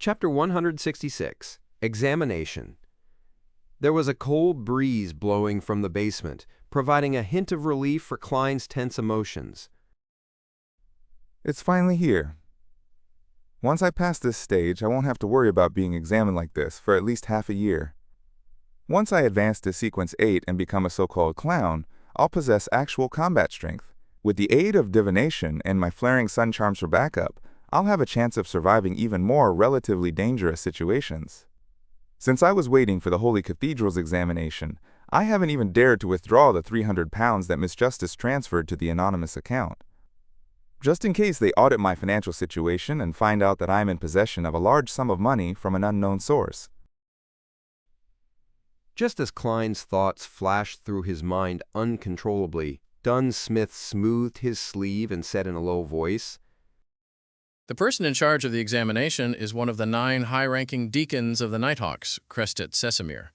Chapter 166, Examination. There was a cold breeze blowing from the basement, providing a hint of relief for Klein's tense emotions. It's finally here. Once I pass this stage, I won't have to worry about being examined like this for at least half a year. Once I advance to Sequence 8 and become a so-called clown, I'll possess actual combat strength. With the aid of divination and my flaring sun charms for backup, I'll have a chance of surviving even more relatively dangerous situations. Since I was waiting for the Holy Cathedral's examination, I haven't even dared to withdraw the 300 pounds that Miss Justice transferred to the anonymous account. Just in case they audit my financial situation and find out that I am in possession of a large sum of money from an unknown source. Just as Klein's thoughts flashed through his mind uncontrollably, Dunn Smith smoothed his sleeve and said in a low voice, "The person in charge of the examination is one of the 9 high-ranking deacons of the Nighthawks, Crested Sesamere.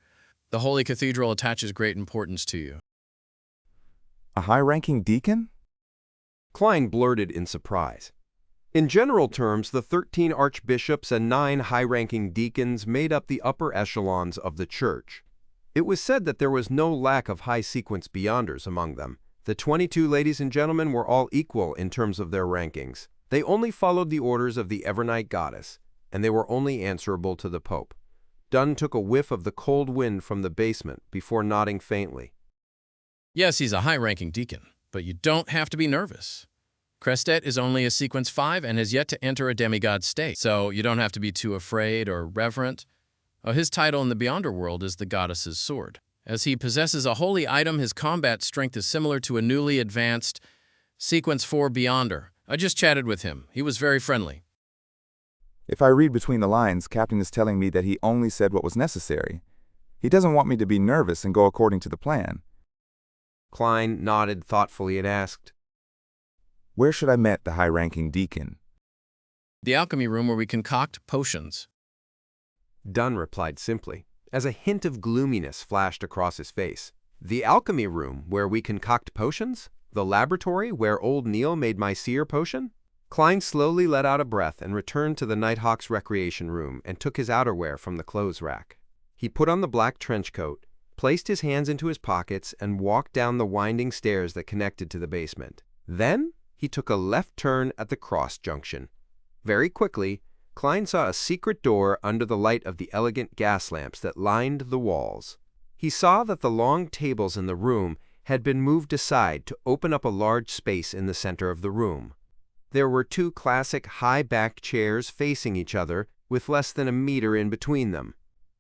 The Holy Cathedral attaches great importance to you." A high-ranking deacon? Klein blurted in surprise. In general terms, the 13 archbishops and 9 high-ranking deacons made up the upper echelons of the church. It was said that there was no lack of high-sequence beyonders among them. The 22 ladies and gentlemen were all equal in terms of their rankings. They only followed the orders of the Evernight goddess, and they were only answerable to the Pope. Dunn took a whiff of the cold wind from the basement before nodding faintly. Yes, he's a high-ranking deacon, but you don't have to be nervous. Crested is only a Sequence 5 and has yet to enter a demigod state, so you don't have to be too afraid or reverent. His title in the Beyonder world is the Goddess's Sword. As he possesses a holy item, his combat strength is similar to a newly advanced Sequence 4 Beyonder. I just chatted with him. He was very friendly. If I read between the lines, Captain is telling me that he only said what was necessary. He doesn't want me to be nervous and go according to the plan. Klein nodded thoughtfully and asked, "Where should I meet the high-ranking deacon?" "The alchemy room where we concoct potions." Dunn replied simply, as a hint of gloominess flashed across his face. "The alchemy room where we concoct potions? The laboratory where old Neil made my seer potion?" Klein slowly let out a breath and returned to the Nighthawk's recreation room and took his outerwear from the clothes rack. He put on the black trench coat, placed his hands into his pockets, and walked down the winding stairs that connected to the basement. Then he took a left turn at the cross junction. Very quickly, Klein saw a secret door under the light of the elegant gas lamps that lined the walls. He saw that the long tables in the room had been moved aside to open up a large space in the center of the room. There were 2 classic high-backed chairs facing each other with less than a meter in between them.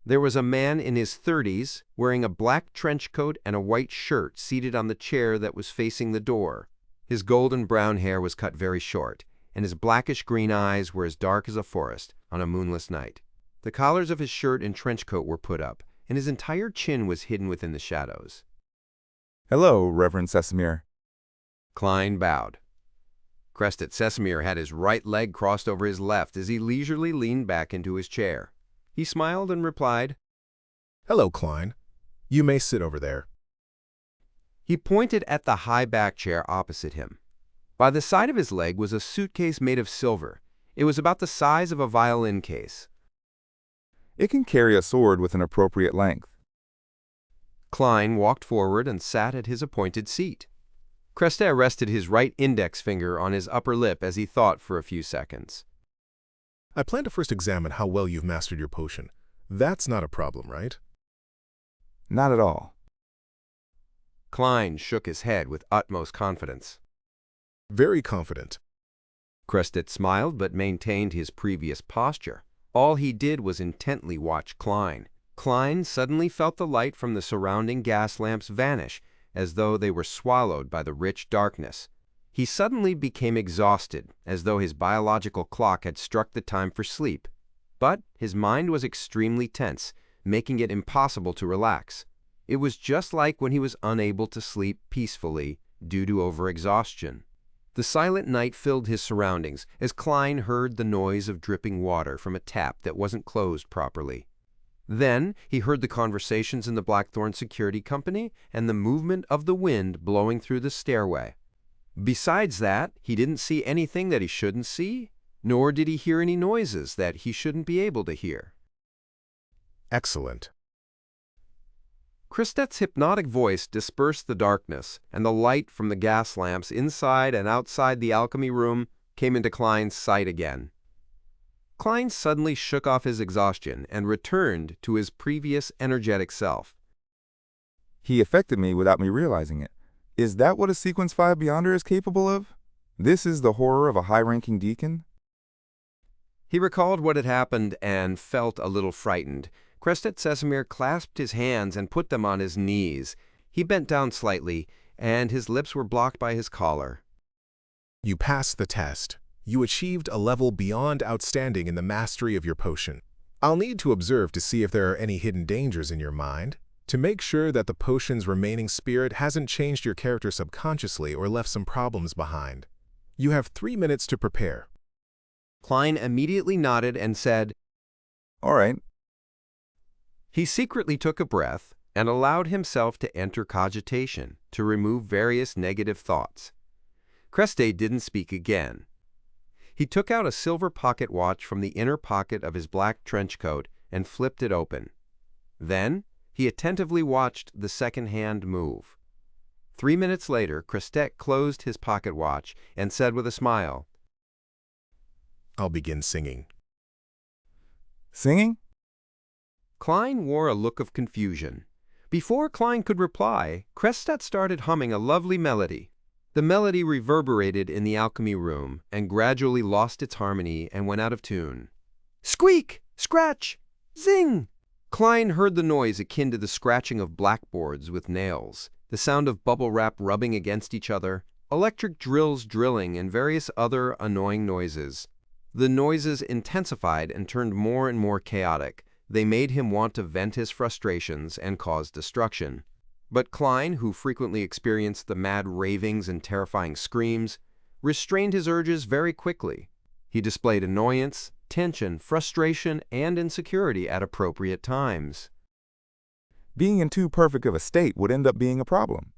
There was a man in his 30s wearing a black trench coat and a white shirt seated on the chair that was facing the door. His golden brown hair was cut very short, and his blackish-green eyes were as dark as a forest on a moonless night. The collars of his shirt and trench coat were put up, and his entire chin was hidden within the shadows. "Hello, Reverend Sesamere." Klein bowed. Crested Sesamere had his right leg crossed over his left as he leisurely leaned back into his chair. He smiled and replied, "Hello, Klein. You may sit over there." He pointed at the high-back chair opposite him. By the side of his leg was a suitcase made of silver. It was about the size of a violin case. "It can carry a sword with an appropriate length." Klein walked forward and sat at his appointed seat. Crested rested his right index finger on his upper lip as he thought for a few seconds. "I plan to first examine how well you've mastered your potion. That's not a problem, right?" "Not at all." Klein shook his head with utmost confidence. "Very confident." Crested smiled but maintained his previous posture. All he did was intently watch Klein. Klein suddenly felt the light from the surrounding gas lamps vanish, as though they were swallowed by the rich darkness. He suddenly became exhausted, as though his biological clock had struck the time for sleep. But his mind was extremely tense, making it impossible to relax. It was just like when he was unable to sleep peacefully due to overexhaustion. The silent night filled his surroundings as Klein heard the noise of dripping water from a tap that wasn't closed properly. Then he heard the conversations in the Blackthorn Security Company and the movement of the wind blowing through the stairway. Besides that, he didn't see anything that he shouldn't see, nor did he hear any noises that he shouldn't be able to hear. Excellent. Christet's hypnotic voice dispersed the darkness, and the light from the gas lamps inside and outside the alchemy room came into Klein's sight again. Klein suddenly shook off his exhaustion and returned to his previous energetic self. He affected me without me realizing it. Is that what a Sequence 5 Beyonder is capable of? This is the horror of a high-ranking deacon? He recalled what had happened and felt a little frightened. Crestet Sesamir clasped his hands and put them on his knees. He bent down slightly, and his lips were blocked by his collar. You passed the test. You achieved a level beyond outstanding in the mastery of your potion. I'll need to observe to see if there are any hidden dangers in your mind, to make sure that the potion's remaining spirit hasn't changed your character subconsciously or left some problems behind. You have 3 minutes to prepare. Klein immediately nodded and said, All right. He secretly took a breath and allowed himself to enter cogitation to remove various negative thoughts. Crestet didn't speak again. He took out a silver pocket watch from the inner pocket of his black trench coat and flipped it open. Then, he attentively watched the second hand move. 3 minutes later, Crestet closed his pocket watch and said with a smile, I'll begin singing. Singing? Klein wore a look of confusion. Before Klein could reply, Crestet started humming a lovely melody. The melody reverberated in the alchemy room and gradually lost its harmony and went out of tune. Squeak! Scratch! Zing! Klein heard the noise akin to the scratching of blackboards with nails, the sound of bubble wrap rubbing against each other, electric drills drilling, and various other annoying noises. The noises intensified and turned more and more chaotic. They made him want to vent his frustrations and cause destruction. But Klein, who frequently experienced the mad ravings and terrifying screams, restrained his urges very quickly. He displayed annoyance, tension, frustration, and insecurity at appropriate times. Being in too perfect of a state would end up being a problem.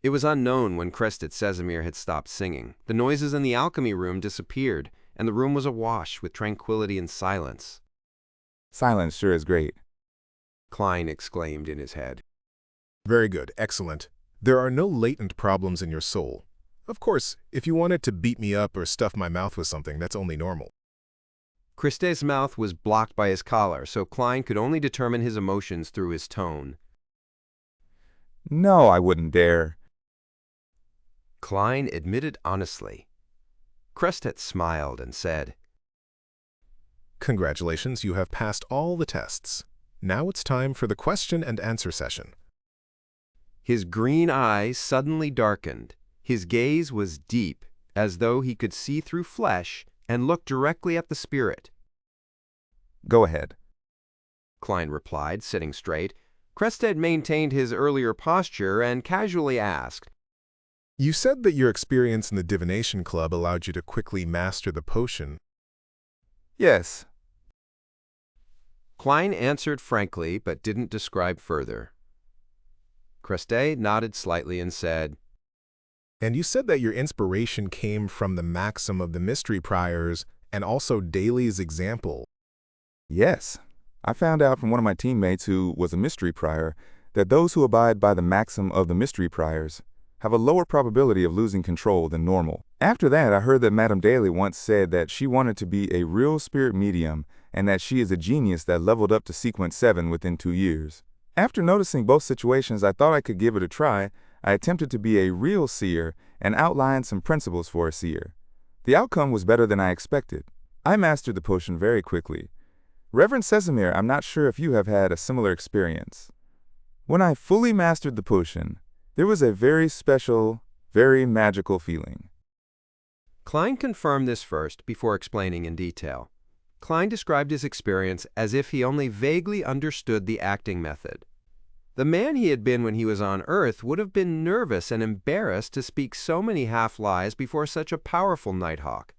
It was unknown when Crestet Sesamir had stopped singing. The noises in the alchemy room disappeared, and the room was awash with tranquility and silence. Silence sure is great. Klein exclaimed in his head. Very good. Excellent. There are no latent problems in your soul. Of course, if you wanted to beat me up or stuff my mouth with something, that's only normal. Crestet's mouth was blocked by his collar, so Klein could only determine his emotions through his tone. No, I wouldn't dare. Klein admitted honestly. Crestet smiled and said, Congratulations, you have passed all the tests. Now it's time for the question and answer session. His green eyes suddenly darkened. His gaze was deep, as though he could see through flesh and look directly at the spirit. Go ahead. Klein replied, sitting straight. Crestet maintained his earlier posture and casually asked, You said that your experience in the divination club allowed you to quickly master the potion. Yes. Klein answered frankly, but didn't describe further. Crestet nodded slightly and said, And you said that your inspiration came from the maxim of the mystery priors and also Daly's example. Yes. I found out from one of my teammates who was a mystery prior that those who abide by the maxim of the mystery priors have a lower probability of losing control than normal. After that, I heard that Madame Daly once said that she wanted to be a real spirit medium and that she is a genius that leveled up to Sequence 7 within 2 years. After noticing both situations, I thought I could give it a try. I attempted to be a real seer and outlined some principles for a seer. The outcome was better than I expected. I mastered the potion very quickly. Reverend Sesamir, I'm not sure if you have had a similar experience. When I fully mastered the potion, there was a very special, very magical feeling. Klein confirmed this first before explaining in detail. Klein described his experience as if he only vaguely understood the acting method. The man he had been when he was on Earth would have been nervous and embarrassed to speak so many half-lies before such a powerful Nighthawk.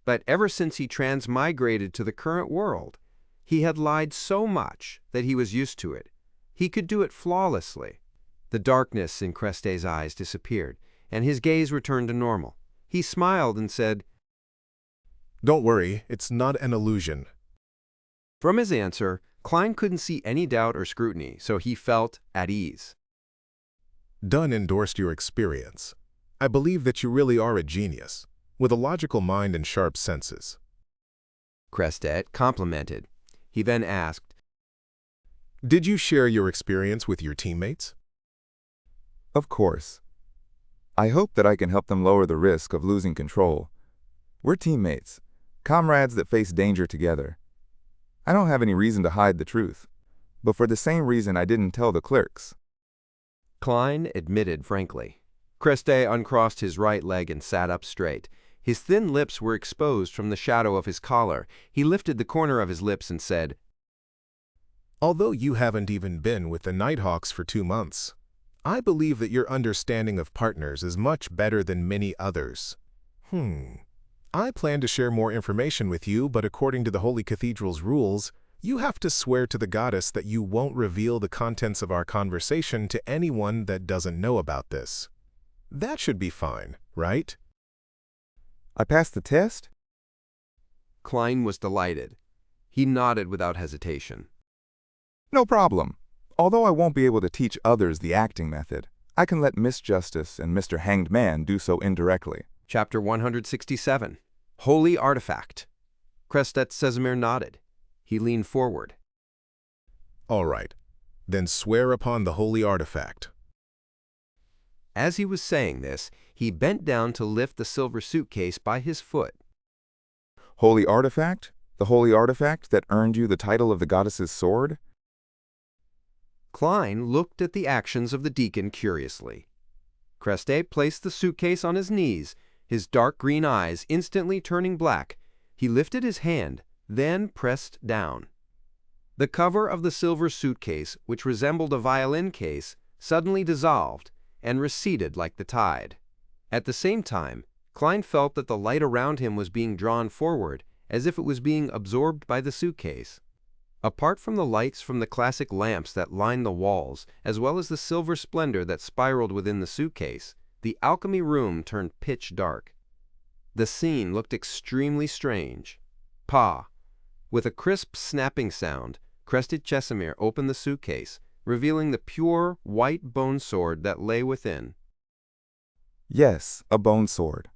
But ever since he transmigrated to the current world, he had lied so much that he was used to it. He could do it flawlessly. The darkness in Crestet's eyes disappeared, and his gaze returned to normal. He smiled and said, Don't worry, it's not an illusion. From his answer, Klein couldn't see any doubt or scrutiny, so he felt at ease. Dunn endorsed your experience. I believe that you really are a genius, with a logical mind and sharp senses. Crestet complimented. He then asked, Did you share your experience with your teammates? Of course. I hope that I can help them lower the risk of losing control. We're teammates, comrades that face danger together. I don't have any reason to hide the truth, but for the same reason I didn't tell the clerks. Klein admitted frankly. Crestet uncrossed his right leg and sat up straight. His thin lips were exposed from the shadow of his collar. He lifted the corner of his lips and said, Although you haven't even been with the Nighthawks for 2 months, I believe that your understanding of partners is much better than many others. I plan to share more information with you, but according to the Holy Cathedral's rules, you have to swear to the goddess that you won't reveal the contents of our conversation to anyone that doesn't know about this. That should be fine, right? I passed the test? Klein was delighted. He nodded without hesitation. No problem. Although I won't be able to teach others the acting method, I can let Miss Justice and Mr. Hanged Man do so indirectly. Chapter 167. Holy Artifact. Crestet Casimir nodded. He leaned forward. All right. Then swear upon the holy artifact. As he was saying this, he bent down to lift the silver suitcase by his foot. Holy artifact? The holy artifact that earned you the title of the goddess's sword? Klein looked at the actions of the deacon curiously. Crestet placed the suitcase on his knees, his dark green eyes instantly turning black. He lifted his hand, then pressed down. The cover of the silver suitcase, which resembled a violin case, suddenly dissolved and receded like the tide. At the same time, Klein felt that the light around him was being drawn forward, as if it was being absorbed by the suitcase. Apart from the lights from the classic lamps that lined the walls, as well as the silver splendor that spiraled within the suitcase, the alchemy room turned pitch dark. The scene looked extremely strange. Pa! With a crisp snapping sound, Crested Chesimir opened the suitcase, revealing the pure, white bone sword that lay within. Yes, a bone sword.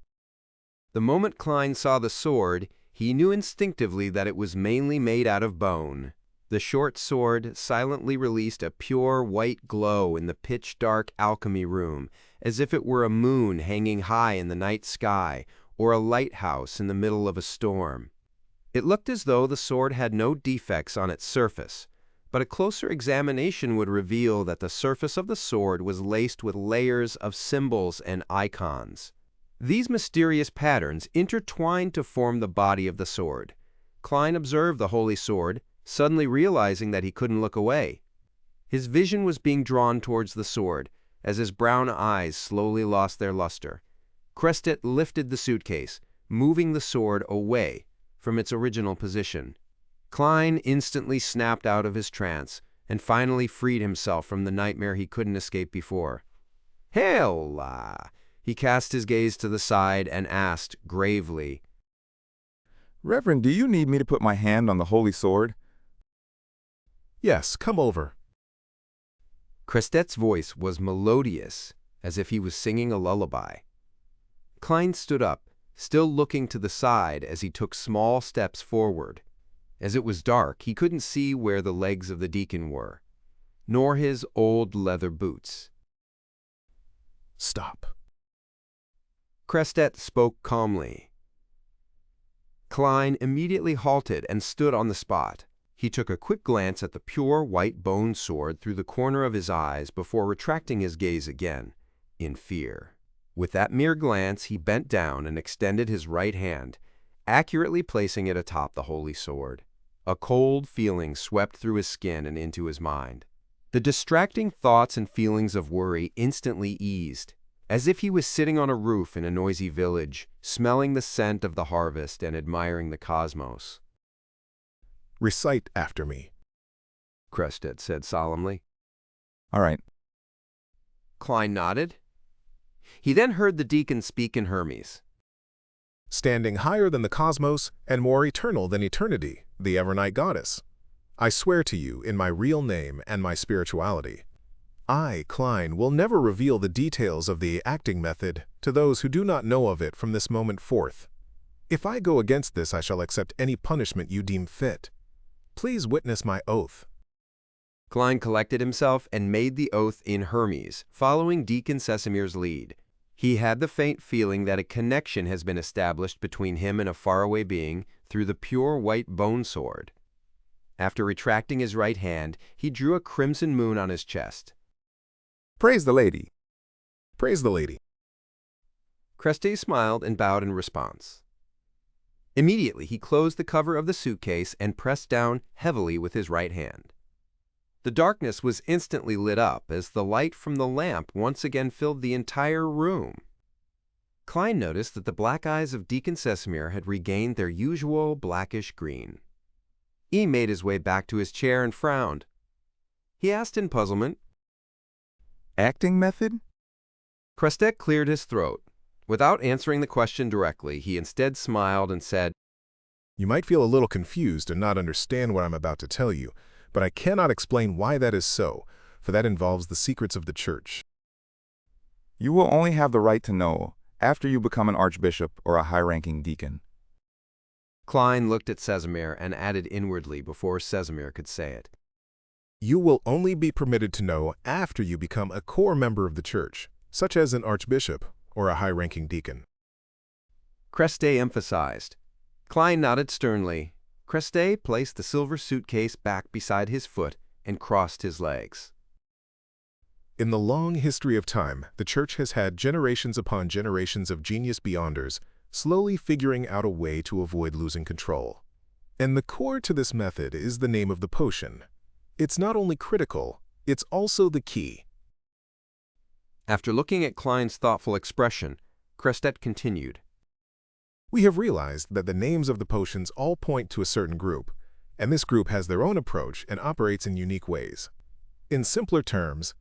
The moment Klein saw the sword, he knew instinctively that it was mainly made out of bone. The short sword silently released a pure white glow in the pitch-dark alchemy room, as if it were a moon hanging high in the night sky or a lighthouse in the middle of a storm. It looked as though the sword had no defects on its surface, but a closer examination would reveal that the surface of the sword was laced with layers of symbols and icons. These mysterious patterns intertwined to form the body of the sword. Klein observed the holy sword, suddenly realizing that he couldn't look away. His vision was being drawn towards the sword, as his brown eyes slowly lost their luster. Crestet lifted the suitcase, moving the sword away from its original position. Klein instantly snapped out of his trance and finally freed himself from the nightmare he couldn't escape before. Hell! He cast his gaze to the side and asked gravely, Reverend, do you need me to put my hand on the holy sword? Yes, come over. Crestet's voice was melodious, as if he was singing a lullaby. Klein stood up, still looking to the side as he took small steps forward. As it was dark, he couldn't see where the legs of the deacon were, nor his old leather boots. Stop. Crestet spoke calmly. Klein immediately halted and stood on the spot. He took a quick glance at the pure white bone sword through the corner of his eyes before retracting his gaze again, in fear. With that mere glance, he bent down and extended his right hand, accurately placing it atop the holy sword. A cold feeling swept through his skin and into his mind. The distracting thoughts and feelings of worry instantly eased, as if he was sitting on a roof in a noisy village, smelling the scent of the harvest and admiring the cosmos. Recite after me, Crestet said solemnly. All right. Klein nodded. He then heard the deacon speak in Hermes. standing higher than the cosmos and more eternal than eternity, the Evernight Goddess. I swear to you in my real name and my spirituality. I, Klein, will never reveal the details of the acting method to those who do not know of it from this moment forth. If I go against this, I shall accept any punishment you deem fit. Please witness my oath. Klein collected himself and made the oath in Hermes, following Deacon Sesamir's lead. He had the faint feeling that a connection has been established between him and a faraway being through the pure white bone sword. After retracting his right hand, he drew a crimson moon on his chest. Praise the lady. Praise the lady. Creste smiled and bowed in response. Immediately, he closed the cover of the suitcase and pressed down heavily with his right hand. The darkness was instantly lit up as the light from the lamp once again filled the entire room. Klein noticed that the black eyes of Deacon Sesamir had regained their usual blackish green. He made his way back to his chair and frowned. He asked in puzzlement, Acting method? Crestet cleared his throat. Without answering the question directly, he instead smiled and said, You might feel a little confused and not understand what I'm about to tell you, but I cannot explain why that is so, for that involves the secrets of the church. You will only have the right to know after you become an archbishop or a high-ranking deacon. Klein looked at Sesamir and added inwardly before Sesamir could say it. You will only be permitted to know after you become a core member of the church, such as an archbishop or a high-ranking deacon. Creste emphasized. Klein nodded sternly. Creste placed the silver suitcase back beside his foot and crossed his legs. In the long history of time, the church has had generations upon generations of genius beyonders, slowly figuring out a way to avoid losing control. And the core to this method is the name of the potion. It's not only critical, it's also the key. After looking at Klein's thoughtful expression, Crestet continued. We have realized that the names of the potions all point to a certain group, and this group has their own approach and operates in unique ways. In simpler terms,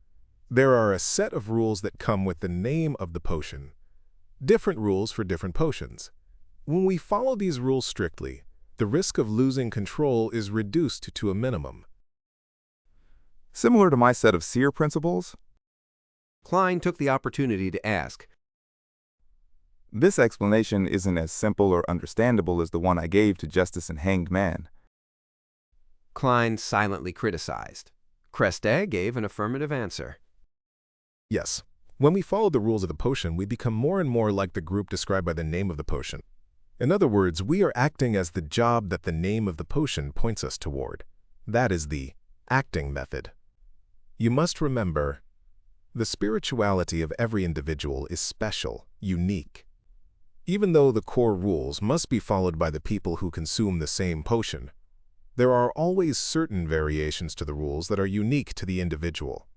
there are a set of rules that come with the name of the potion, different rules for different potions. When we follow these rules strictly, the risk of losing control is reduced to a minimum. Similar to my set of seer principles? Klein took the opportunity to ask. This explanation isn't as simple or understandable as the one I gave to Justice and Hanged Man. Klein silently criticized. Creste gave an affirmative answer. Yes. When we follow the rules of the potion, we become more and more like the group described by the name of the potion. In other words, we are acting as the job that the name of the potion points us toward. That is the acting method. You must remember, the spirituality of every individual is special, unique. Even though the core rules must be followed by the people who consume the same potion, there are always certain variations to the rules that are unique to the individual.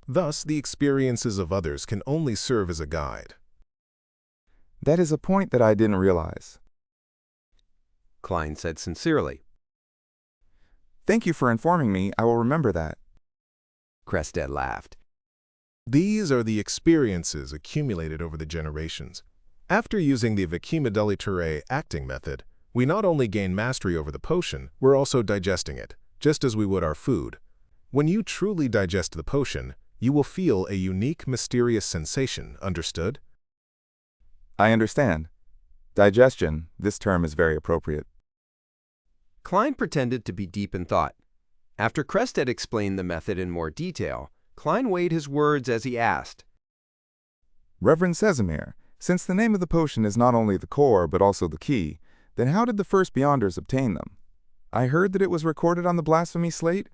Thus, the experiences of others can only serve as a guide. That is a point that I didn't realize. Klein said sincerely. Thank you for informing me. I will remember that. Crested laughed. These are the experiences accumulated over the generations. After using the Vicimedaliture acting method, we not only gain mastery over the potion, we're also digesting it, just as we would our food. When you truly digest the potion, you will feel a unique, mysterious sensation, understood? I understand. Digestion, this term is very appropriate. Klein pretended to be deep in thought. After Crested explained the method in more detail, Klein weighed his words as he asked. Reverend Sesamir, since the name of the potion is not only the core but also the key, then how did the first Beyonders obtain them? I heard that it was recorded on the blasphemy slate?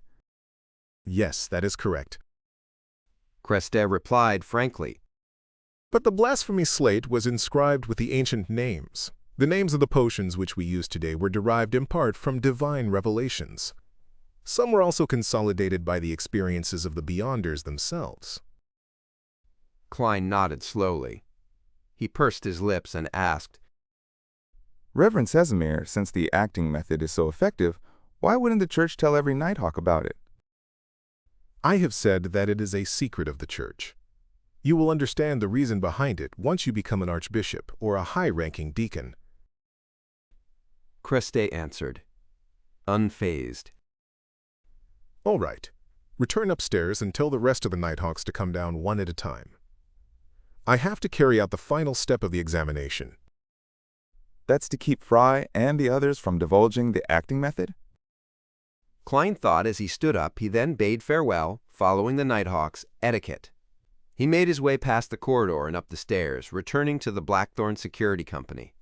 Yes, that is correct. Crested replied frankly. But the blasphemy slate was inscribed with the ancient names. The names of the potions which we use today were derived in part from divine revelations. Some were also consolidated by the experiences of the Beyonders themselves. Klein nodded slowly. He pursed his lips and asked, Reverend Sesamir, since the acting method is so effective, why wouldn't the church tell every Nighthawk about it? I have said that it is a secret of the church. You will understand the reason behind it once you become an archbishop or a high-ranking deacon, Crestet answered, unfazed. All right. Return upstairs and tell the rest of the Nighthawks to come down one at a time. I have to carry out the final step of the examination. That's to keep Fry and the others from divulging the acting method? Klein thought as he stood up. He then bade farewell, following the Nighthawks' etiquette. He made his way past the corridor and up the stairs, returning to the Blackthorn Security Company.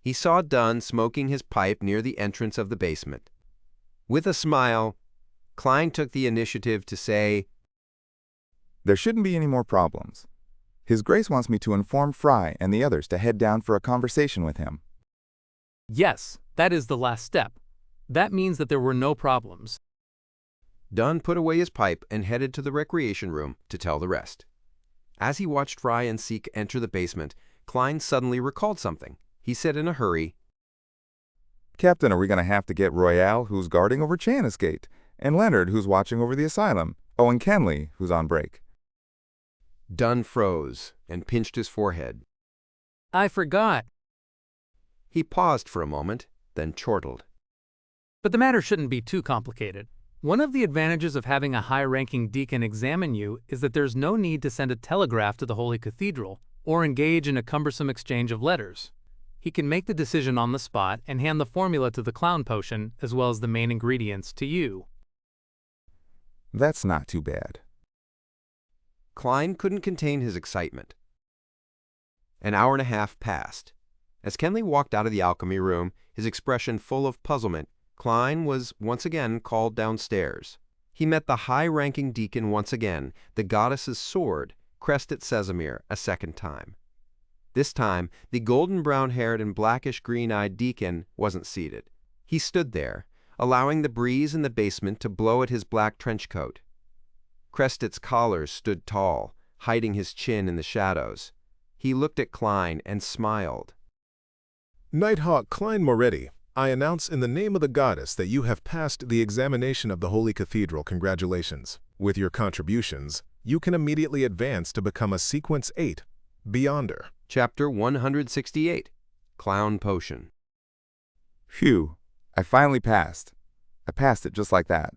He saw Dunn smoking his pipe near the entrance of the basement. With a smile, Klein took the initiative to say, There shouldn't be any more problems. His Grace wants me to inform Fry and the others to head down for a conversation with him. Yes, that is the last step. That means that there were no problems. Dunn put away his pipe and headed to the recreation room to tell the rest. As he watched Fry and Seek enter the basement, Klein suddenly recalled something. He said in a hurry, Captain, are we going to have to get Royale, who's guarding over Chanis Gate, and Leonard, who's watching over the asylum, and Kenley, who's on break? Dunn froze and pinched his forehead. I forgot. He paused for a moment, then chortled. But the matter shouldn't be too complicated. One of the advantages of having a high-ranking deacon examine you is that there's no need to send a telegraph to the Holy Cathedral or engage in a cumbersome exchange of letters. He can make the decision on the spot and hand the formula to the clown potion as well as the main ingredients to you. That's not too bad. Klein couldn't contain his excitement. An hour and a half passed. As Kenley walked out of the alchemy room, his expression full of puzzlement, Klein was once again called downstairs. He met the high-ranking deacon once again, the goddess's sword, Crestet Sesamir, a second time. This time, the golden-brown-haired and blackish-green-eyed deacon wasn't seated. He stood there, allowing the breeze in the basement to blow at his black trench coat. Crestet's collar stood tall, hiding his chin in the shadows. He looked at Klein and smiled. Nighthawk Klein Moretti, I announce in the name of the goddess that you have passed the examination of the Holy Cathedral. Congratulations. With your contributions, you can immediately advance to become a Sequence 8 Beyonder. Chapter 168, Clown Potion. Phew, I finally passed. I passed it just like that.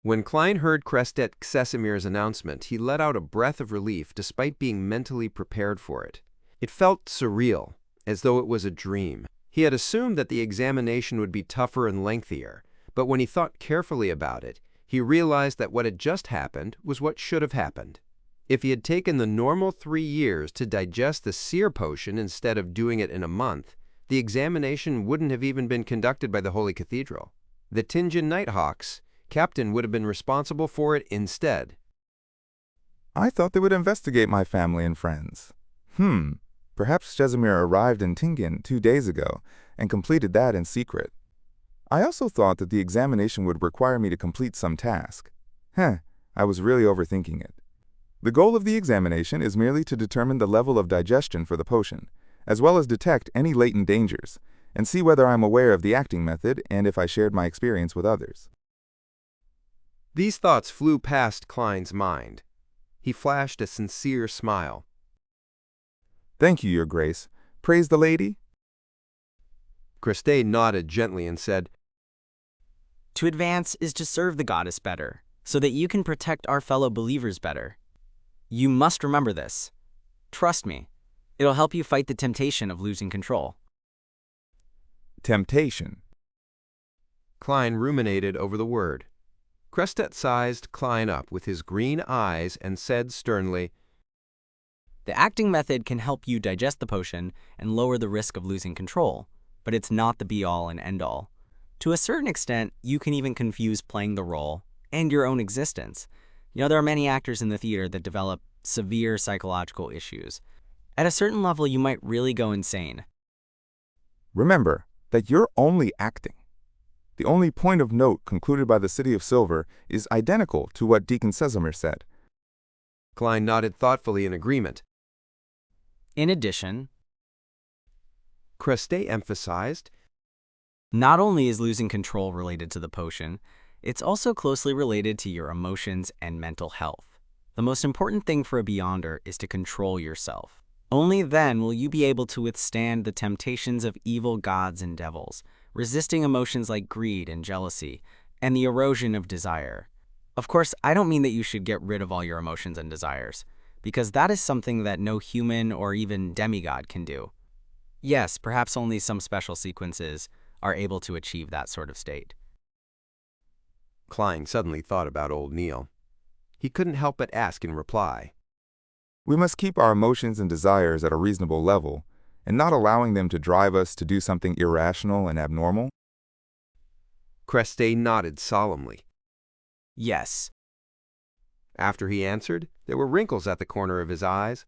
When Klein heard Crestet Sesamir's announcement, he let out a breath of relief despite being mentally prepared for it. It felt surreal, as though it was a dream. He had assumed that the examination would be tougher and lengthier, but when he thought carefully about it, he realized that what had just happened was what should have happened. If he had taken the normal 3 years to digest the seer potion instead of doing it in a month, the examination wouldn't have even been conducted by the Holy Cathedral. The Tinjin Nighthawks captain would have been responsible for it instead. I thought they would investigate my family and friends. Perhaps Sesamir arrived in Tingen 2 days ago and completed that in secret. I also thought that the examination would require me to complete some task. I was really overthinking it. The goal of the examination is merely to determine the level of digestion for the potion, as well as detect any latent dangers, and see whether I'm aware of the acting method and if I shared my experience with others. These thoughts flew past Klein's mind. He flashed a sincere smile. Thank you, Your Grace. Praise the lady. Crestet nodded gently and said, To advance is to serve the goddess better, so that you can protect our fellow believers better. You must remember this. Trust me, it'll help you fight the temptation of losing control. Temptation. Klein ruminated over the word. Crestet sized Klein up with his green eyes and said sternly, The acting method can help you digest the potion and lower the risk of losing control, but it's not the be-all and end-all. To a certain extent, you can even confuse playing the role and your own existence. There are many actors in the theater that develop severe psychological issues. At a certain level, you might really go insane. Remember that you're only acting. The only point of note concluded by the City of Silver is identical to what Deacon Sesamir said. Klein nodded thoughtfully in agreement. In addition, Crestet emphasized, not only is losing control related to the potion, it's also closely related to your emotions and mental health. The most important thing for a Beyonder is to control yourself. Only then will you be able to withstand the temptations of evil gods and devils, resisting emotions like greed and jealousy, and the erosion of desire. Of course, I don't mean that you should get rid of all your emotions and desires, because that is something that no human or even demigod can do. Yes, perhaps only some special sequences are able to achieve that sort of state. Klein suddenly thought about old Neil. He couldn't help but ask in reply. We must keep our emotions and desires at a reasonable level, and not allowing them to drive us to do something irrational and abnormal. Crestet nodded solemnly. Yes. After he answered, there were wrinkles at the corner of his eyes.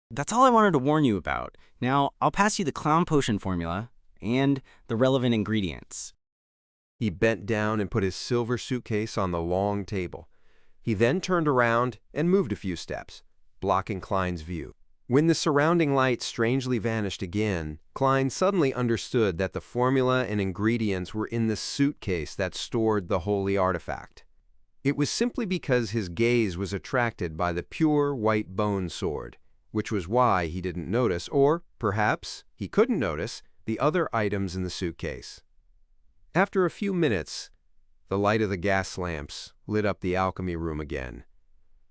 That's all I wanted to warn you about. Now, I'll pass you the clown potion formula and the relevant ingredients. He bent down and put his silver suitcase on the long table. He then turned around and moved a few steps, blocking Klein's view. When the surrounding light strangely vanished again, Klein suddenly understood that the formula and ingredients were in the suitcase that stored the holy artifact. It was simply because his gaze was attracted by the pure white bone sword, which was why he didn't notice, or perhaps he couldn't notice, the other items in the suitcase. After a few minutes, the light of the gas lamps lit up the alchemy room again.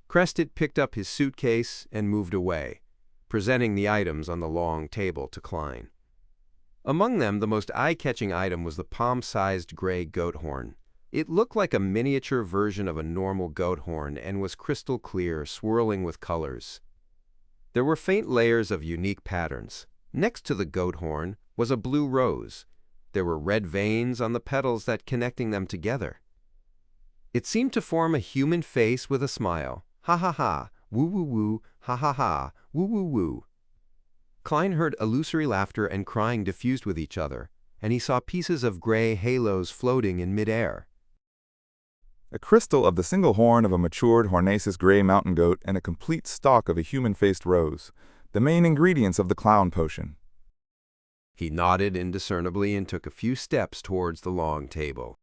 Crested picked up his suitcase and moved away, presenting the items on the long table to Klein. Among them, the most eye-catching item was the palm-sized gray goat horn. It looked like a miniature version of a normal goat horn and was crystal clear, swirling with colors. There were faint layers of unique patterns. Next to the goat horn was a blue rose. There were red veins on the petals that connecting them together. It seemed to form a human face with a smile. Ha ha ha, woo woo woo, ha ha ha, woo woo woo. Klein heard illusory laughter and crying diffused with each other, and he saw pieces of gray halos floating in midair. A crystal of the single horn of a matured Hornaceous gray mountain goat and a complete stalk of a human-faced rose, the main ingredients of the clown potion. He nodded indiscernibly and took a few steps towards the long table.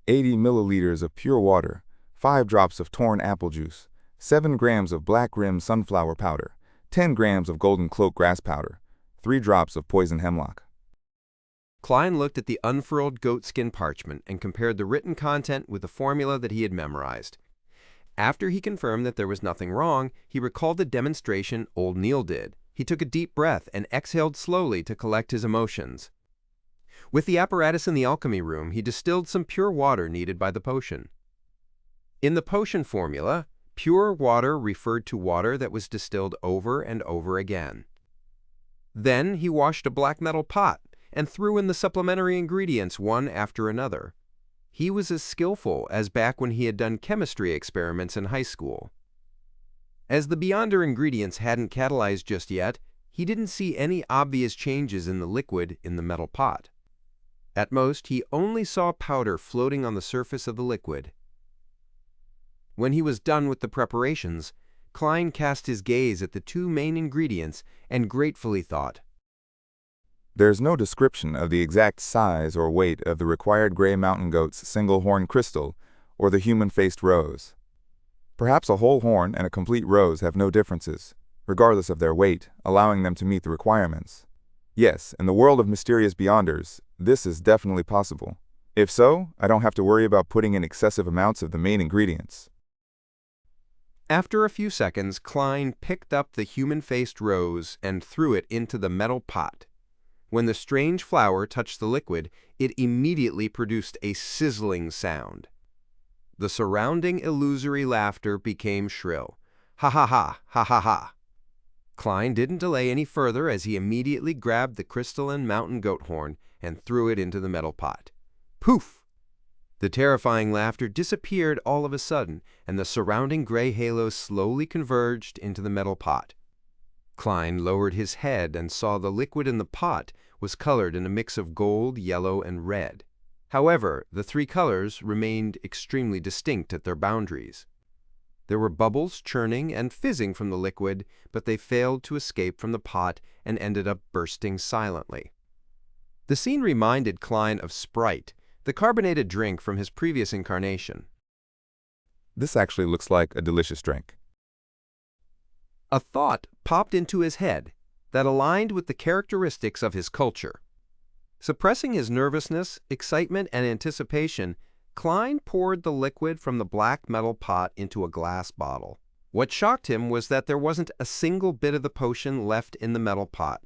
80 milliliters of pure water, 5 drops of torn apple juice, 7 grams of black rim sunflower powder, 10 grams of golden cloak grass powder, 3 drops of poison hemlock. Klein looked at the unfurled goatskin parchment and compared the written content with the formula that he had memorized. After he confirmed that there was nothing wrong, he recalled the demonstration old Neil did. He took a deep breath and exhaled slowly to collect his emotions. With the apparatus in the alchemy room, he distilled some pure water needed by the potion. In the potion formula, pure water referred to water that was distilled over and over again. Then he washed a black metal pot and threw in the supplementary ingredients one after another. He was as skillful as back when he had done chemistry experiments in high school. As the Beyonder ingredients hadn't catalyzed just yet, he didn't see any obvious changes in the liquid in the metal pot. At most, he only saw powder floating on the surface of the liquid. When he was done with the preparations, Klein cast his gaze at the two main ingredients and gratefully thought, There's no description of the exact size or weight of the required gray mountain goat's single horn crystal or the human-faced rose. Perhaps a whole horn and a complete rose have no differences, regardless of their weight, allowing them to meet the requirements. Yes, in the world of mysterious Beyonders, this is definitely possible. If so, I don't have to worry about putting in excessive amounts of the main ingredients. After a few seconds, Klein picked up the human-faced rose and threw it into the metal pot. When the strange flower touched the liquid, it immediately produced a sizzling sound. The surrounding illusory laughter became shrill. Ha ha ha, ha ha ha. Klein didn't delay any further as he immediately grabbed the crystalline mountain goat horn and threw it into the metal pot. Poof! The terrifying laughter disappeared all of a sudden, and the surrounding gray halos slowly converged into the metal pot. Klein lowered his head and saw the liquid in the pot was colored in a mix of gold, yellow, and red. However, the three colors remained extremely distinct at their boundaries. There were bubbles churning and fizzing from the liquid, but they failed to escape from the pot and ended up bursting silently. The scene reminded Klein of Sprite, the carbonated drink from his previous incarnation. This actually looks like a delicious drink. A thought popped into his head that aligned with the characteristics of his culture. Suppressing his nervousness, excitement, and anticipation, Klein poured the liquid from the black metal pot into a glass bottle. What shocked him was that there wasn't a single bit of the potion left in the metal pot.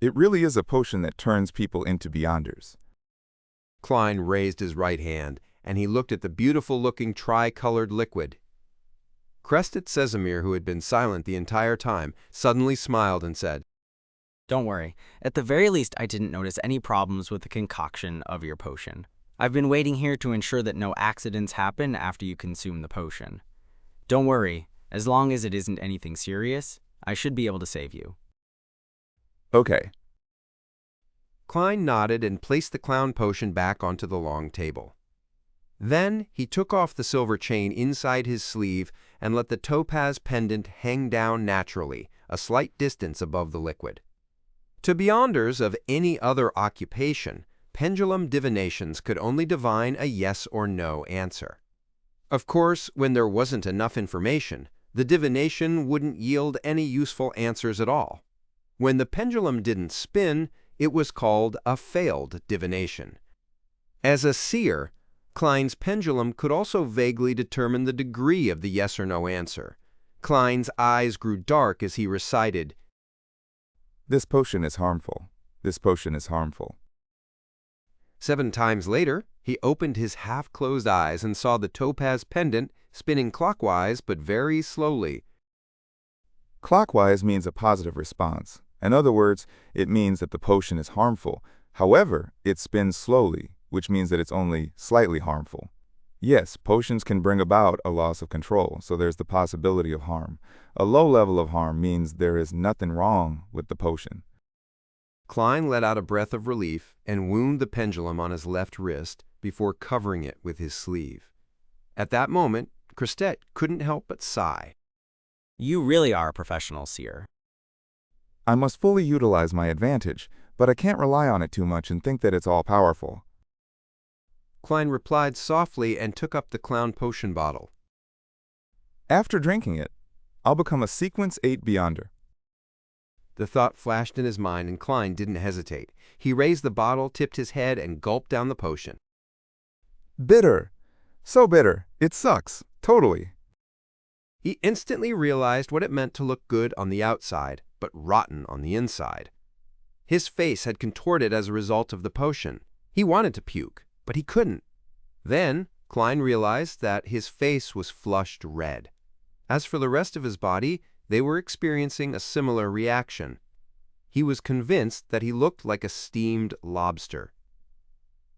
It really is a potion that turns people into beyonders. Klein raised his right hand, and he looked at the beautiful-looking tri-colored liquid. Crested Sesamir, who had been silent the entire time, suddenly smiled and said, Don't worry. At the very least, I didn't notice any problems with the concoction of your potion. I've been waiting here to ensure that no accidents happen after you consume the potion. Don't worry. As long as it isn't anything serious, I should be able to save you. Okay. Klein nodded and placed the clown potion back onto the long table. Then he took off the silver chain inside his sleeve and let the topaz pendant hang down naturally, a slight distance above the liquid. To beyonders of any other occupation, pendulum divinations could only divine a yes or no answer. Of course, when there wasn't enough information, the divination wouldn't yield any useful answers at all. When the pendulum didn't spin, it was called a failed divination. As a seer, Klein's pendulum could also vaguely determine the degree of the yes or no answer. Klein's eyes grew dark as he recited, This potion is harmful. This potion is harmful. 7 times later, he opened his half-closed eyes and saw the topaz pendant spinning clockwise but very slowly. Clockwise means a positive response. In other words, it means that the potion is harmful. However, it spins slowly, which means that it's only slightly harmful. Yes, potions can bring about a loss of control, so there's the possibility of harm. A low level of harm means there is nothing wrong with the potion. Klein let out a breath of relief and wound the pendulum on his left wrist before covering it with his sleeve. At that moment, Crested couldn't help but sigh. You really are a professional seer. I must fully utilize my advantage, but I can't rely on it too much and think that it's all-powerful. Klein replied softly and took up the clown potion bottle. After drinking it, I'll become a Sequence 8 Beyonder. The thought flashed in his mind, and Klein didn't hesitate. He raised the bottle, tipped his head, and gulped down the potion. Bitter. So bitter. It sucks. Totally. He instantly realized what it meant to look good on the outside, but rotten on the inside. His face had contorted as a result of the potion. He wanted to puke, but he couldn't. Then, Klein realized that his face was flushed red. As for the rest of his body, they were experiencing a similar reaction. He was convinced that he looked like a steamed lobster.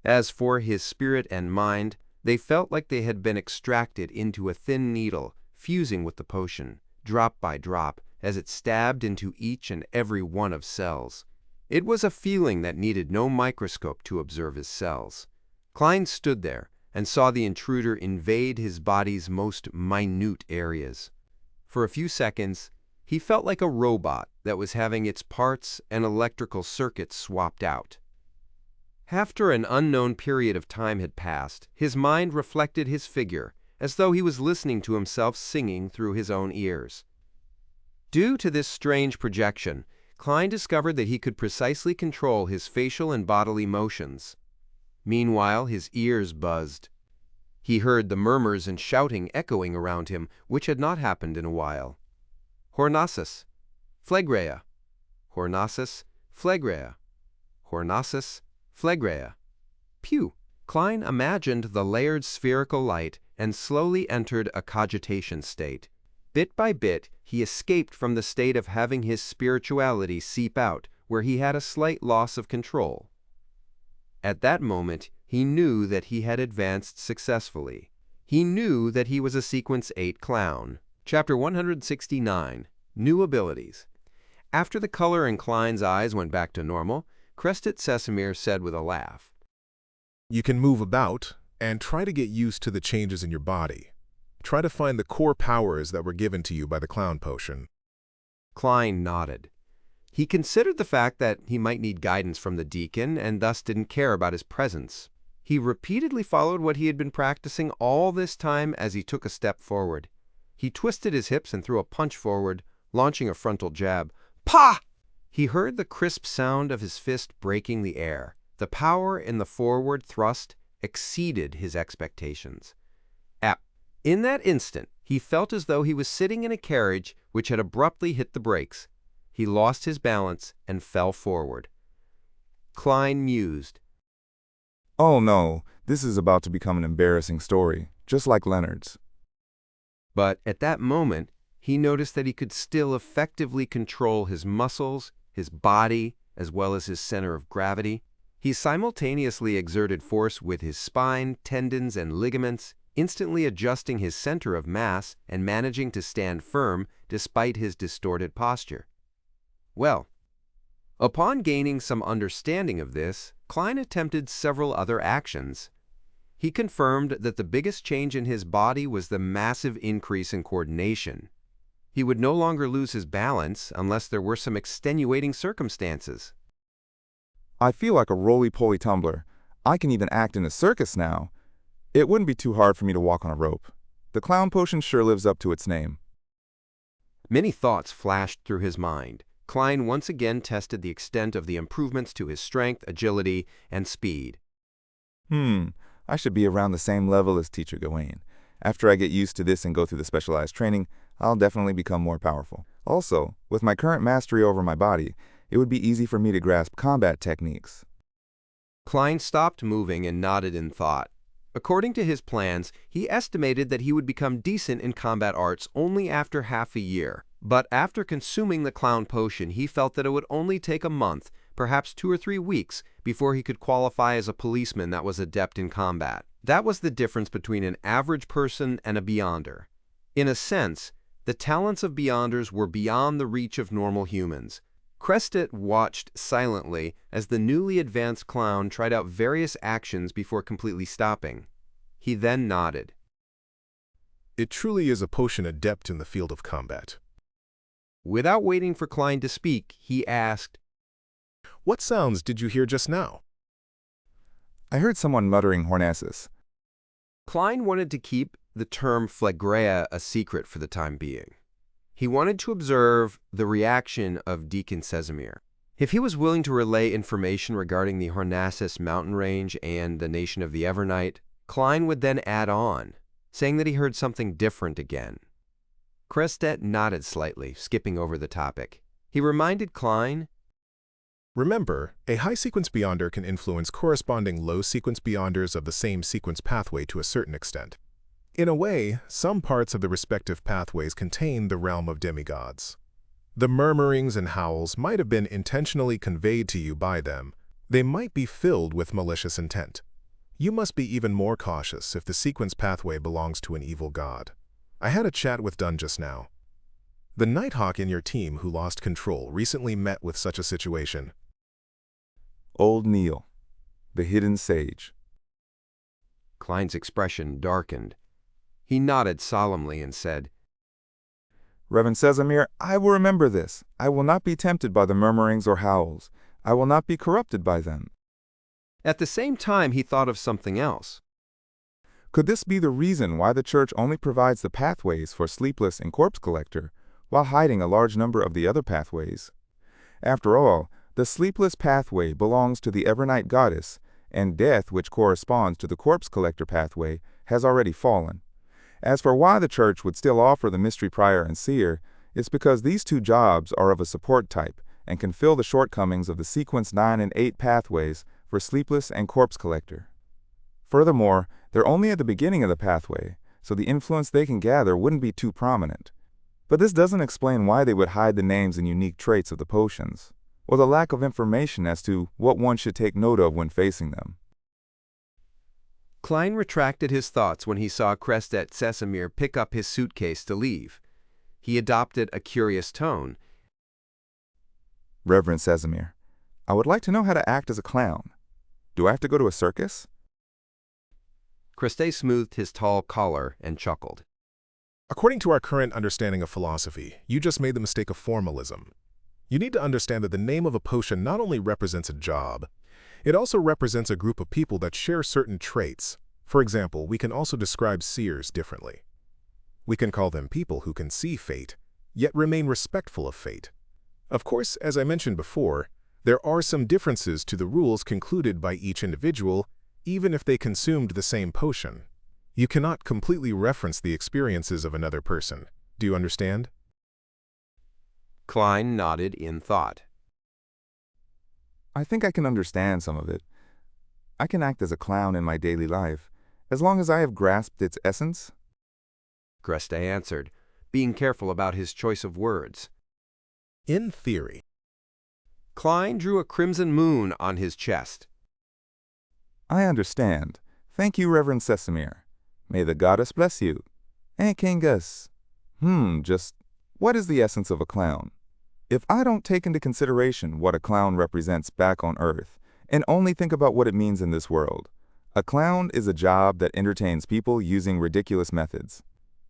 As for his spirit and mind, they felt like they had been extracted into a thin needle, fusing with the potion, drop by drop, as it stabbed into each and every one of cells. It was a feeling that needed no microscope to observe his cells. Klein stood there and saw the intruder invade his body's most minute areas. For a few seconds, he felt like a robot that was having its parts and electrical circuits swapped out. After an unknown period of time had passed, his mind reflected his figure, as though he was listening to himself singing through his own ears. Due to this strange projection, Klein discovered that he could precisely control his facial and bodily motions. Meanwhile, his ears buzzed. He heard the murmurs and shouting echoing around him, which had not happened in a while. Hornasus, Phlegrea, Hornasus, Phlegrea, Hornasus, Phlegrea. Pew! Klein imagined the layered spherical light and slowly entered a cogitation state. Bit by bit, he escaped from the state of having his spirituality seep out, where he had a slight loss of control. At that moment, he knew that he had advanced successfully. He knew that he was a Sequence 8 clown. Chapter 169, New Abilities. After the color in Klein's eyes went back to normal, Crested Sesamir said with a laugh, You can move about and try to get used to the changes in your body. Try to find the core powers that were given to you by the clown potion. Klein nodded. He considered the fact that he might need guidance from the deacon and thus didn't care about his presence. He repeatedly followed what he had been practicing all this time as he took a step forward. He twisted his hips and threw a punch forward, launching a frontal jab. Pah! He heard the crisp sound of his fist breaking the air. The power in the forward thrust exceeded his expectations. In that instant, he felt as though he was sitting in a carriage which had abruptly hit the brakes. He lost his balance and fell forward. Klein mused. Oh no, this is about to become an embarrassing story, just like Leonard's. But at that moment, he noticed that he could still effectively control his muscles, his body, as well as his center of gravity. He simultaneously exerted force with his spine, tendons, and ligaments, instantly adjusting his center of mass and managing to stand firm despite his distorted posture. Well, upon gaining some understanding of this, Klein attempted several other actions. He confirmed that the biggest change in his body was the massive increase in coordination. He would no longer lose his balance unless there were some extenuating circumstances. I feel like a roly-poly tumbler. I can even act in a circus now. It wouldn't be too hard for me to walk on a rope. The clown potion sure lives up to its name. Many thoughts flashed through his mind. Klein once again tested the extent of the improvements to his strength, agility, and speed. I should be around the same level as Teacher Gawain. After I get used to this and go through the specialized training, I'll definitely become more powerful. Also, with my current mastery over my body, it would be easy for me to grasp combat techniques. Klein stopped moving and nodded in thought. According to his plans, he estimated that he would become decent in combat arts only after half a year. But after consuming the clown potion, he felt that it would only take a month, perhaps 2 or 3 weeks, before he could qualify as a policeman that was adept in combat. That was the difference between an average person and a beyonder. In a sense, the talents of beyonders were beyond the reach of normal humans. Crestet watched silently as the newly advanced clown tried out various actions before completely stopping. He then nodded. It truly is a potion adept in the field of combat. Without waiting for Klein to speak, he asked, What sounds did you hear just now? I heard someone muttering Hornassus. Klein wanted to keep the term phlegrea a secret for the time being. He wanted to observe the reaction of Deacon Casimir. If he was willing to relay information regarding the Hornassus mountain range and the nation of the Evernight, Klein would then add on, saying that he heard something different again. Crestet nodded slightly, skipping over the topic. He reminded Klein, Remember, a high-sequence beyonder can influence corresponding low-sequence beyonders of the same sequence pathway to a certain extent. In a way, some parts of the respective pathways contain the realm of demigods. The murmurings and howls might have been intentionally conveyed to you by them. They might be filled with malicious intent. You must be even more cautious if the sequence pathway belongs to an evil god. I had a chat with Dunn just now. The Nighthawk in your team who lost control recently met with such a situation. Old Neil, the hidden sage. Klein's expression darkened. He nodded solemnly and said, Reverend Casimir, I will remember this. I will not be tempted by the murmurings or howls. I will not be corrupted by them. At the same time, he thought of something else. Could this be the reason why the church only provides the pathways for Sleepless and Corpse Collector, while hiding a large number of the other pathways? After all, the Sleepless pathway belongs to the Evernight goddess, and Death, which corresponds to the Corpse Collector pathway, has already fallen. As for why the church would still offer the Mystery Prior and Seer, it's because these two jobs are of a support type and can fill the shortcomings of the Sequence 9 and 8 pathways for Sleepless and Corpse Collector. Furthermore, they're only at the beginning of the pathway, so the influence they can gather wouldn't be too prominent. But this doesn't explain why they would hide the names and unique traits of the potions, or the lack of information as to what one should take note of when facing them. Klein retracted his thoughts when he saw Crestet Casimir pick up his suitcase to leave. He adopted a curious tone. Reverend Casimir, I would like to know how to act as a clown. Do I have to go to a circus? Crestet smoothed his tall collar and chuckled. According to our current understanding of philosophy, you just made the mistake of formalism. You need to understand that the name of a potion not only represents a job, it also represents a group of people that share certain traits. For example, we can also describe seers differently. We can call them people who can see fate, yet remain respectful of fate. Of course, as I mentioned before, there are some differences to the rules concluded by each individual, even if they consumed the same potion. You cannot completely reference the experiences of another person. Do you understand? Klein nodded in thought. I think I can understand some of it. I can act as a clown in my daily life, as long as I have grasped its essence. Crestet answered, being careful about his choice of words. In theory. Klein drew a crimson moon on his chest. I understand. Thank you, Reverend Sesamir. May the goddess bless you. And King Gus. Just what is the essence of a clown? If I don't take into consideration what a clown represents back on Earth, and only think about what it means in this world, a clown is a job that entertains people using ridiculous methods.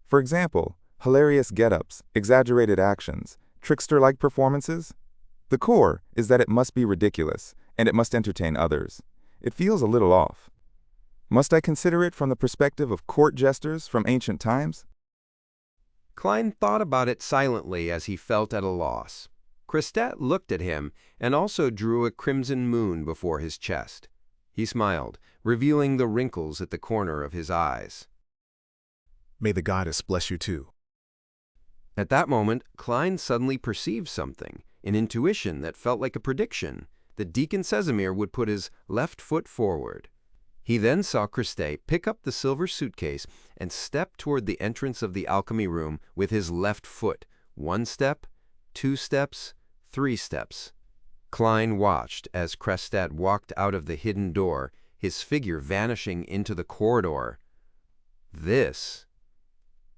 For example, hilarious get-ups, exaggerated actions, trickster-like performances. The core is that it must be ridiculous, and it must entertain others. It feels a little off. Must I consider it from the perspective of court jesters from ancient times? Klein thought about it silently as he felt at a loss. Crestet looked at him and also drew a crimson moon before his chest. He smiled, revealing the wrinkles at the corner of his eyes. May the goddess bless you too. At that moment, Klein suddenly perceived something, an intuition that felt like a prediction, that Deacon Sesamir would put his left foot forward. He then saw Crestet pick up the silver suitcase and step toward the entrance of the alchemy room with his left foot. 1 step, 2 steps, 3 steps. Klein watched as Crestet walked out of the hidden door, his figure vanishing into the corridor.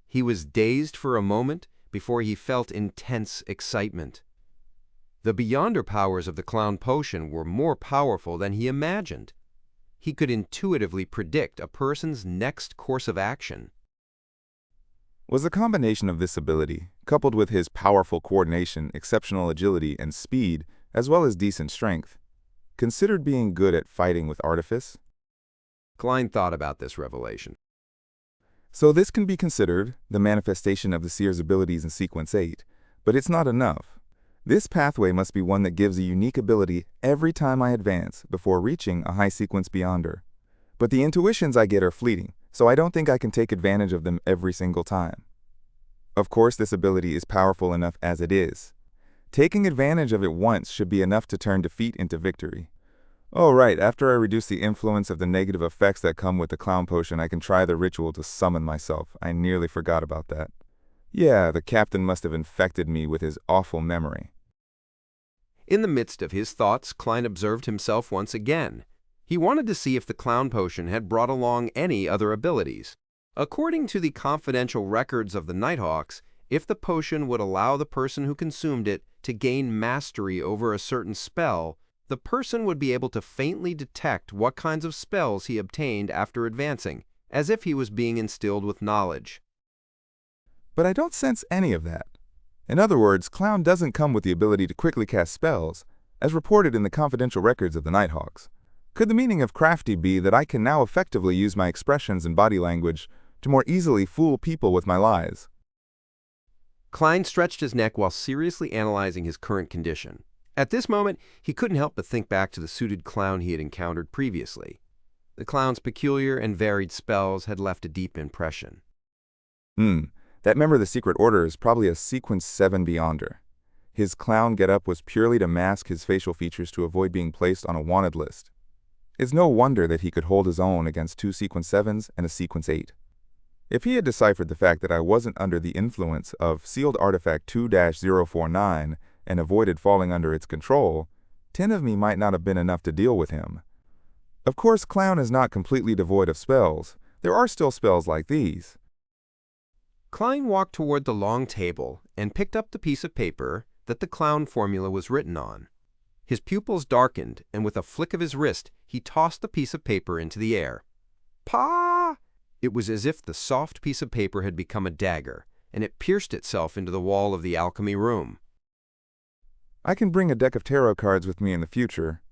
He was dazed for a moment before he felt intense excitement. The Beyonder powers of the clown potion were more powerful than he imagined. He could intuitively predict a person's next course of action. Was the combination of this ability, coupled with his powerful coordination, exceptional agility, and speed, as well as decent strength, considered being good at fighting with artifice? Klein thought about this revelation. So this can be considered the manifestation of the seer's abilities in Sequence 8, but it's not enough. This pathway must be one that gives a unique ability every time I advance before reaching a high sequence beyonder. But the intuitions I get are fleeting, so I don't think I can take advantage of them every single time. Of course, this ability is powerful enough as it is. Taking advantage of it once should be enough to turn defeat into victory. Oh right, after I reduce the influence of the negative effects that come with the clown potion, I can try the ritual to summon myself. I nearly forgot about that. Yeah, the captain must have infected me with his awful memory. In the midst of his thoughts, Klein observed himself once again. He wanted to see if the clown potion had brought along any other abilities. According to the confidential records of the Nighthawks, if the potion would allow the person who consumed it to gain mastery over a certain spell, the person would be able to faintly detect what kinds of spells he obtained after advancing, as if he was being instilled with knowledge. But I don't sense any of that. In other words, Clown doesn't come with the ability to quickly cast spells, as reported in the confidential records of the Nighthawks. Could the meaning of crafty be that I can now effectively use my expressions and body language to more easily fool people with my lies? Klein stretched his neck while seriously analyzing his current condition. At this moment, he couldn't help but think back to the suited clown he had encountered previously. The clown's peculiar and varied spells had left a deep impression. That member of the Secret Order is probably a Sequence 7 Beyonder. His clown getup was purely to mask his facial features to avoid being placed on a wanted list. It's no wonder that he could hold his own against 2 Sequence 7s and a Sequence 8. If he had deciphered the fact that I wasn't under the influence of sealed artifact 2-049 and avoided falling under its control, 10 of me might not have been enough to deal with him. Of course, Clown is not completely devoid of spells. There are still spells like these. Klein walked toward the long table and picked up the piece of paper that the clown formula was written on. His pupils darkened, and with a flick of his wrist, he tossed the piece of paper into the air. Pa! It was as if the soft piece of paper had become a dagger, and it pierced itself into the wall of the alchemy room. I can bring a deck of tarot cards with me in the future.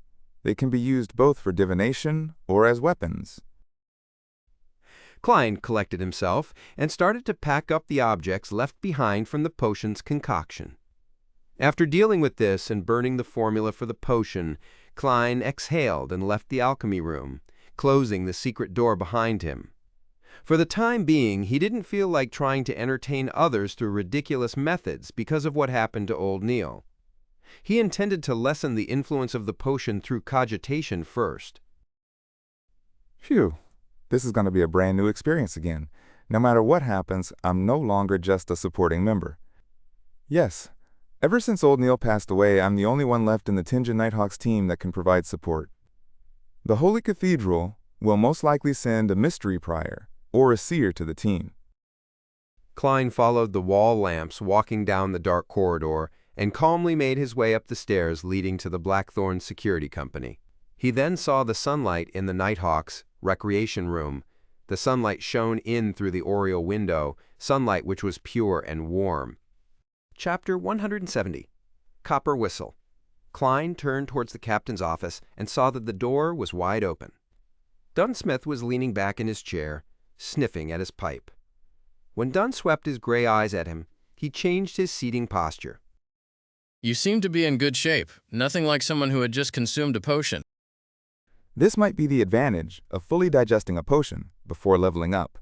They can be used both for divination or as weapons. Klein collected himself and started to pack up the objects left behind from the potion's concoction. After dealing with this and burning the formula for the potion, Klein exhaled and left the alchemy room, closing the secret door behind him. For the time being, he didn't feel like trying to entertain others through ridiculous methods because of what happened to old Neil. He intended to lessen the influence of the potion through cogitation first. Phew, this is going to be a brand new experience again. No matter what happens, I'm no longer just a supporting member. Yes, ever since old Neil passed away, I'm the only one left in the Tinja Nighthawks team that can provide support. The Holy Cathedral will most likely send a mystery prior or a seer to the team. Klein followed the wall lamps walking down the dark corridor and calmly made his way up the stairs leading to the Blackthorn Security Company. He then saw the sunlight in the Nighthawks' recreation room. The sunlight shone in through the oriel window, sunlight which was pure and warm. Chapter 170. Copper Whistle. Klein turned towards the captain's office and saw that the door was wide open. Dunn Smith was leaning back in his chair, sniffing at his pipe. When Dunn swept his gray eyes at him, he changed his seating posture. You seem to be in good shape, nothing like someone who had just consumed a potion. This might be the advantage of fully digesting a potion before leveling up.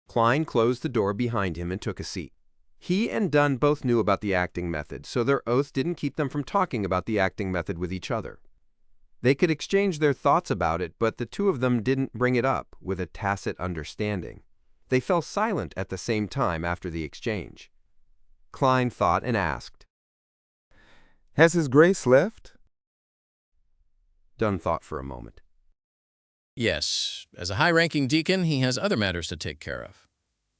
Klein closed the door behind him and took a seat. He and Dunn both knew about the acting method, so their oath didn't keep them from talking about the acting method with each other. They could exchange their thoughts about it, but the two of them didn't bring it up with a tacit understanding. They fell silent at the same time after the exchange. Klein thought and asked, Has His Grace left? Dunn thought for a moment. Yes, as a high-ranking deacon, he has other matters to take care of.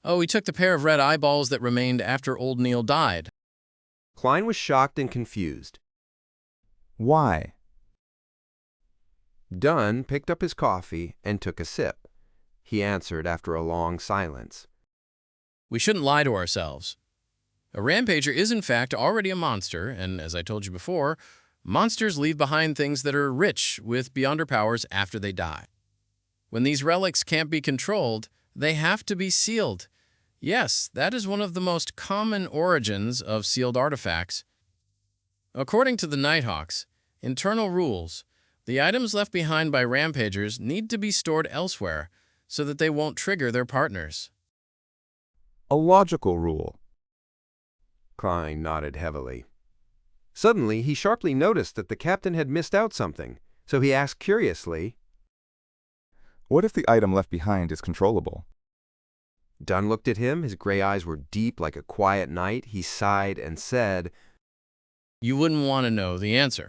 Oh, he took the pair of red eyeballs that remained after old Neil died. Klein was shocked and confused. Why? Dunn picked up his coffee and took a sip. He answered after a long silence. We shouldn't lie to ourselves. A rampager is in fact already a monster, and as I told you before, monsters leave behind things that are rich with beyonder powers after they die. When these relics can't be controlled, they have to be sealed. Yes, that is one of the most common origins of sealed artifacts. According to the Nighthawks' internal rules, the items left behind by rampagers need to be stored elsewhere so that they won't trigger their partners. A logical rule. Klein nodded heavily. Suddenly, he sharply noticed that the captain had missed out something, so he asked curiously, What if the item left behind is controllable? Dunn looked at him. His gray eyes were deep like a quiet night. He sighed and said, You wouldn't want to know the answer.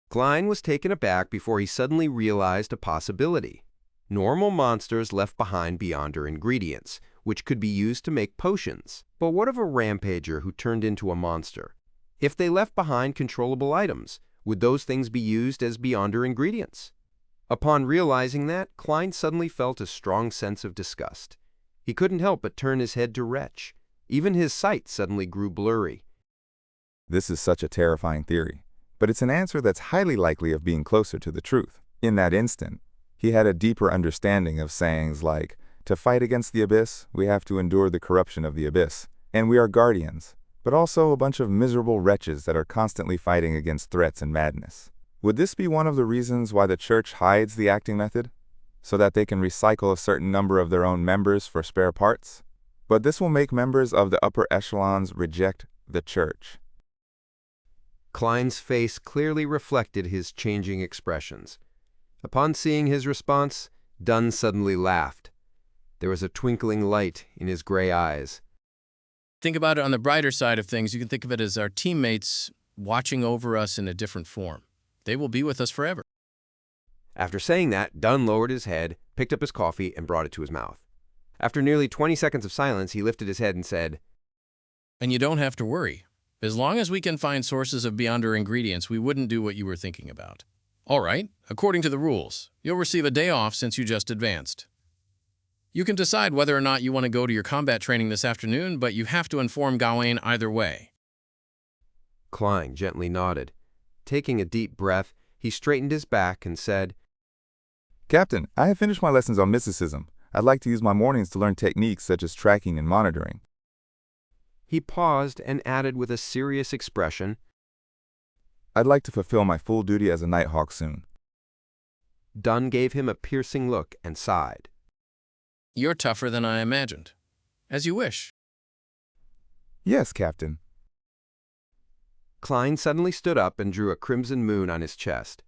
Klein was taken aback before he suddenly realized a possibility. Normal monsters left behind beyonder ingredients, which could be used to make potions. But what of a rampager who turned into a monster? If they left behind controllable items, would those things be used as beyonder ingredients? Upon realizing that, Klein suddenly felt a strong sense of disgust. He couldn't help but turn his head to retch. Even his sight suddenly grew blurry. This is such a terrifying theory, but it's an answer that's highly likely of being closer to the truth. In that instant, he had a deeper understanding of sayings like, to fight against the abyss, we have to endure the corruption of the abyss, and we are guardians, but also a bunch of miserable wretches that are constantly fighting against threats and madness. Would this be one of the reasons why the church hides the acting method? So that they can recycle a certain number of their own members for spare parts? But this will make members of the upper echelons reject the church. Klein's face clearly reflected his changing expressions. Upon seeing his response, Dunn suddenly laughed. There was a twinkling light in his gray eyes. Think about it on the brighter side of things. You can think of it as our teammates watching over us in a different form. They will be with us forever. After saying that, Dunn lowered his head, picked up his coffee, and brought it to his mouth. After nearly 20 seconds of silence, he lifted his head and said, And you don't have to worry. As long as we can find sources of beyonder ingredients, we wouldn't do what you were thinking about. All right, according to the rules, you'll receive a day off since you just advanced. You can decide whether or not you want to go to your combat training this afternoon, but you have to inform Gawain either way. Klein gently nodded. Taking a deep breath, he straightened his back and said, Captain, I have finished my lessons on mysticism. I'd like to use my mornings to learn techniques such as tracking and monitoring. He paused and added with a serious expression, I'd like to fulfill my full duty as a Nighthawk soon. Dunn gave him a piercing look and sighed. You're tougher than I imagined. As you wish. Yes, Captain. Klein suddenly stood up and drew a crimson moon on his chest.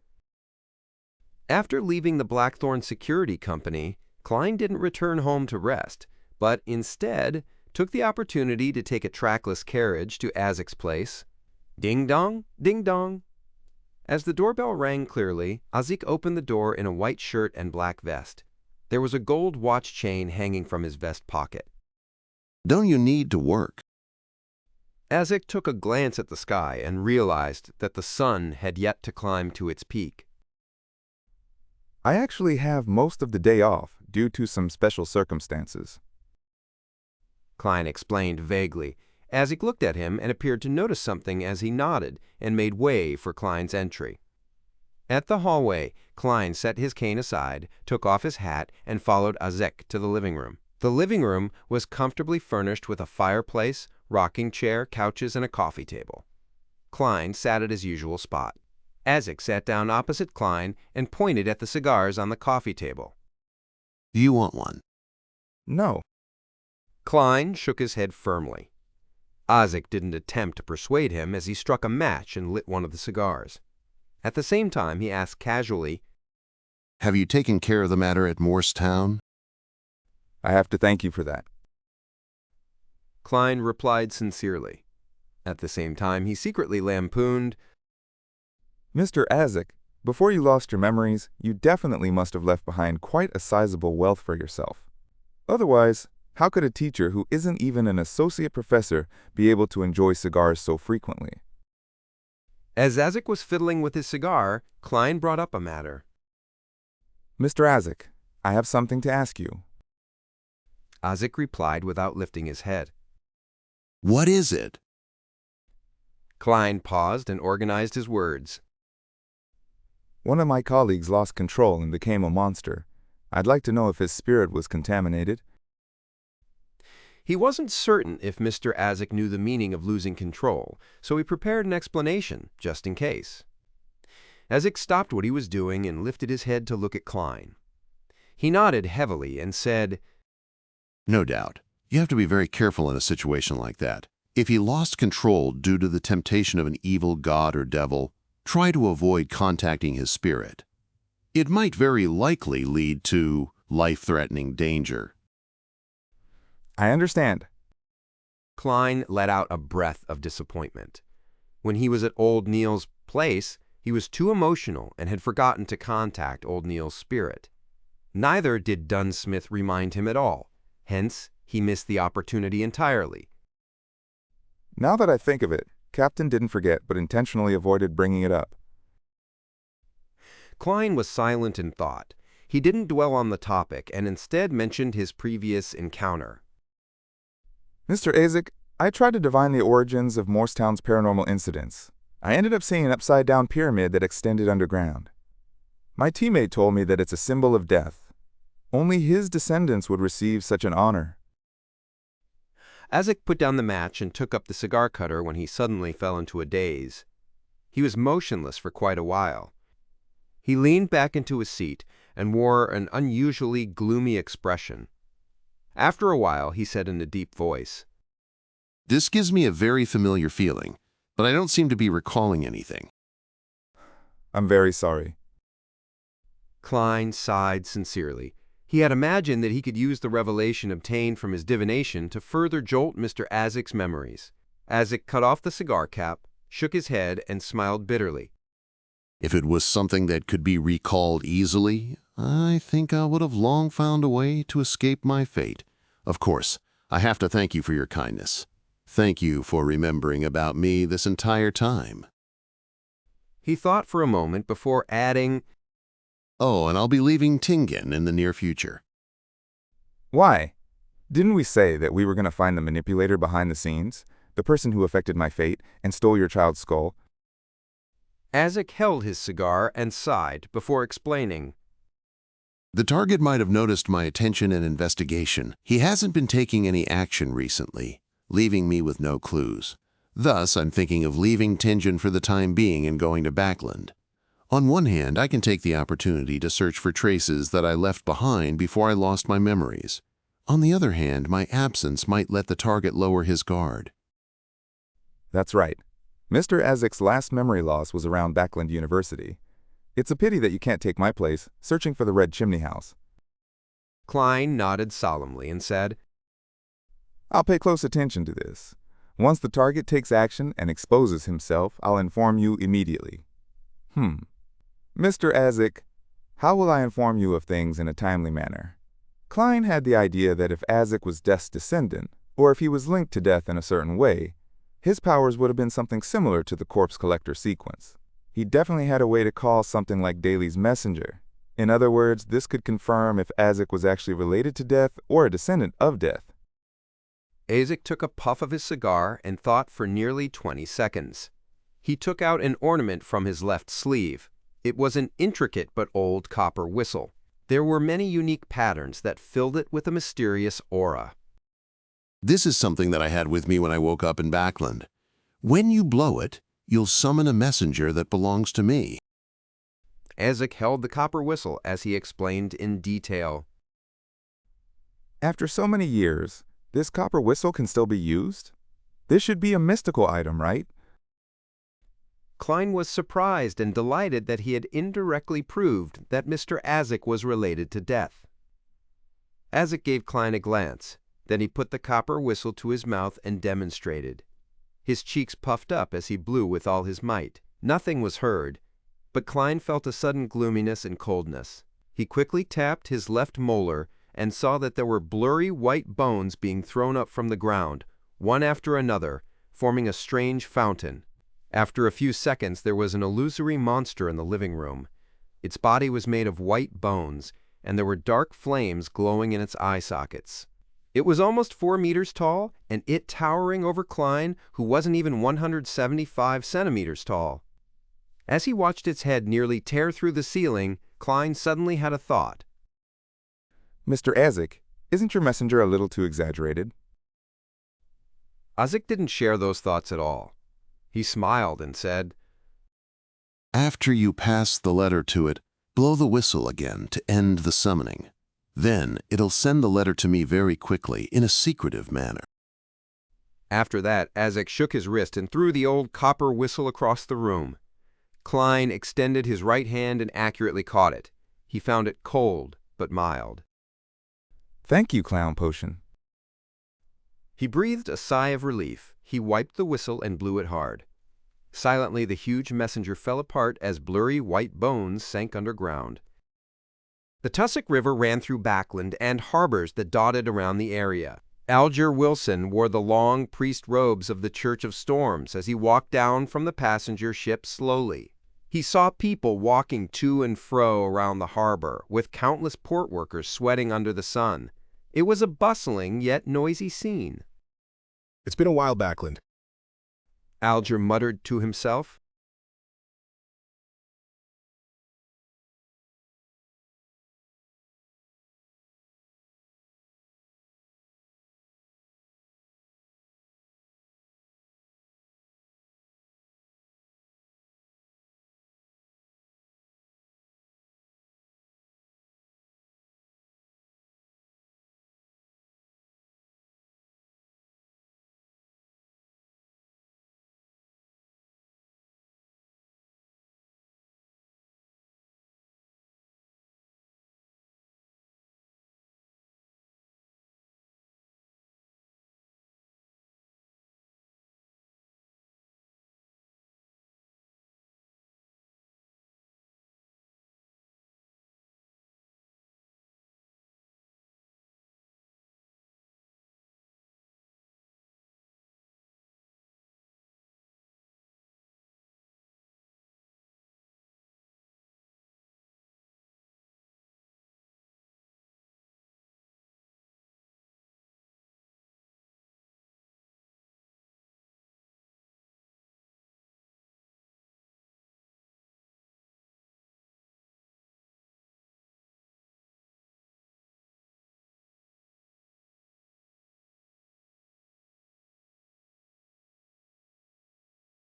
After leaving the Blackthorn Security Company, Klein didn't return home to rest, but instead took the opportunity to take a trackless carriage to Azek's place. Ding-dong, ding-dong. As the doorbell rang clearly, Azek opened the door in a white shirt and black vest. There was a gold watch chain hanging from his vest pocket. Don't you need to work? Azek took a glance at the sky and realized that the sun had yet to climb to its peak. I actually have most of the day off due to some special circumstances. Klein explained vaguely. Azek looked at him and appeared to notice something as he nodded and made way for Klein's entry. At the hallway, Klein set his cane aside, took off his hat, and followed Azek to the living room. The living room was comfortably furnished with a fireplace, rocking chair, couches, and a coffee table. Klein sat at his usual spot. Azek sat down opposite Klein and pointed at the cigars on the coffee table. Do you want one? No. Klein shook his head firmly. Azek didn't attempt to persuade him as he struck a match and lit one of the cigars. At the same time, he asked casually, Have you taken care of the matter at Morristown? I have to thank you for that. Klein replied sincerely. At the same time, he secretly lampooned, Mr. Azek, before you lost your memories, you definitely must have left behind quite a sizable wealth for yourself. Otherwise, how could a teacher who isn't even an associate professor be able to enjoy cigars so frequently? As Azek was fiddling with his cigar, Klein brought up a matter. Mr. Azek, I have something to ask you. Azek replied without lifting his head. What is it? Klein paused and organized his words. One of my colleagues lost control and became a monster. I'd like to know if his spirit was contaminated. He wasn't certain if Mr. Azek knew the meaning of losing control, so he prepared an explanation, just in case. Azek stopped what he was doing and lifted his head to look at Klein. He nodded heavily and said, No doubt. You have to be very careful in a situation like that. If he lost control due to the temptation of an evil god or devil, try to avoid contacting his spirit. It might very likely lead to life-threatening danger. I understand. Klein let out a breath of disappointment. When he was at Old Neil's place, he was too emotional and had forgotten to contact Old Neil's spirit. Neither did Dunsmith remind him at all. Hence, he missed the opportunity entirely. Now that I think of it, Captain didn't forget but intentionally avoided bringing it up. Klein was silent in thought. He didn't dwell on the topic and instead mentioned his previous encounter. Mr. Azek, I tried to divine the origins of Morristown's paranormal incidents. I ended up seeing an upside-down pyramid that extended underground. My teammate told me that it's a symbol of death. Only his descendants would receive such an honor. Azek put down the match and took up the cigar cutter when he suddenly fell into a daze. He was motionless for quite a while. He leaned back into his seat and wore an unusually gloomy expression. After a while, he said in a deep voice, This gives me a very familiar feeling, but I don't seem to be recalling anything. I'm very sorry. Klein sighed sincerely. He had imagined that he could use the revelation obtained from his divination to further jolt Mr. Azek's memories. Azek cut off the cigar cap, shook his head, and smiled bitterly. If it was something that could be recalled easily, I think I would have long found a way to escape my fate. Of course, I have to thank you for your kindness. Thank you for remembering about me this entire time. He thought for a moment before adding, Oh, and I'll be leaving Tingen in the near future. Why? Didn't we say that we were going to find the manipulator behind the scenes, the person who affected my fate and stole your child's skull? Azek held his cigar and sighed before explaining, The target might have noticed my attention and investigation. He hasn't been taking any action recently, leaving me with no clues. Thus, I'm thinking of leaving Tingen for the time being and going to Backland. On one hand, I can take the opportunity to search for traces that I left behind before I lost my memories. On the other hand, my absence might let the target lower his guard. That's right. Mr. Azik's last memory loss was around Backland University. It's a pity that you can't take my place, searching for the Red Chimney House. Klein nodded solemnly and said, I'll pay close attention to this. Once the target takes action and exposes himself, I'll inform you immediately. Mr. Azik, how will I inform you of things in a timely manner? Klein had the idea that if Azik was Death's descendant, or if he was linked to Death in a certain way, his powers would have been something similar to the Corpse Collector sequence. He definitely had a way to call something like Daly's messenger. In other words, this could confirm if Azik was actually related to Death or a descendant of Death. Azik took a puff of his cigar and thought for nearly 20 seconds. He took out an ornament from his left sleeve. It was an intricate but old copper whistle. There were many unique patterns that filled it with a mysterious aura. This is something that I had with me when I woke up in Backland. When you blow it, you'll summon a messenger that belongs to me. Azik held the copper whistle as he explained in detail. After so many years, this copper whistle can still be used? This should be a mystical item, right? Klein was surprised and delighted that he had indirectly proved that Mr. Azik was related to Death. Azik gave Klein a glance. Then he put the copper whistle to his mouth and demonstrated. His cheeks puffed up as he blew with all his might. Nothing was heard, but Klein felt a sudden gloominess and coldness. He quickly tapped his left molar and saw that there were blurry white bones being thrown up from the ground, one after another, forming a strange fountain. After a few seconds, there was an illusory monster in the living room. Its body was made of white bones, and there were dark flames glowing in its eye sockets. It was almost 4 meters tall, and it towering over Klein, who wasn't even 175 centimeters tall. As he watched its head nearly tear through the ceiling, Klein suddenly had a thought. Mr. Azik, isn't your messenger a little too exaggerated? Azik didn't share those thoughts at all. He smiled and said, After you pass the letter to it, blow the whistle again to end the summoning. Then it'll send the letter to me very quickly in a secretive manner. After that, Azik shook his wrist and threw the old copper whistle across the room. Klein extended his right hand and accurately caught it. He found it cold but mild. Thank you, Clown Potion. He breathed a sigh of relief. He wiped the whistle and blew it hard. Silently, the huge messenger fell apart as blurry white bones sank underground. The Tussock River ran through Backland and harbors that dotted around the area. Alger Wilson wore the long priest robes of the Church of Storms as he walked down from the passenger ship slowly. He saw people walking to and fro around the harbor, with countless port workers sweating under the sun. It was a bustling yet noisy scene. It's been a while, Backland. Alger muttered to himself.